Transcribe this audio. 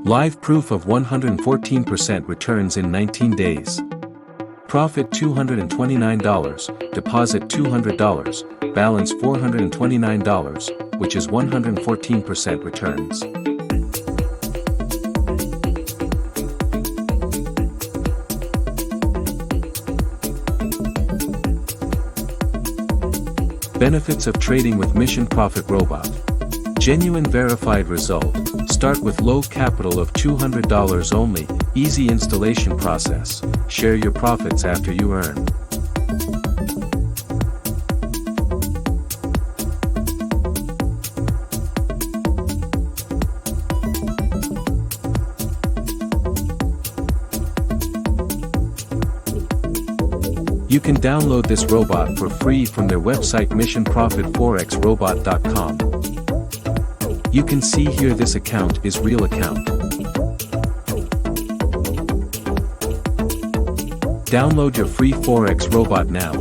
Live proof of 114% returns in 19 days. Profit $229, deposit $200, balance $429, which is 114% returns. Benefits of trading with Mission Profit Robot. Genuine verified result. Start with low capital of $200 only, easy installation process, share your profits after you earn. You can download this robot for free from their website missionprofitforexrobot.com. You can see here this account is real account. Download your free Forex robot now.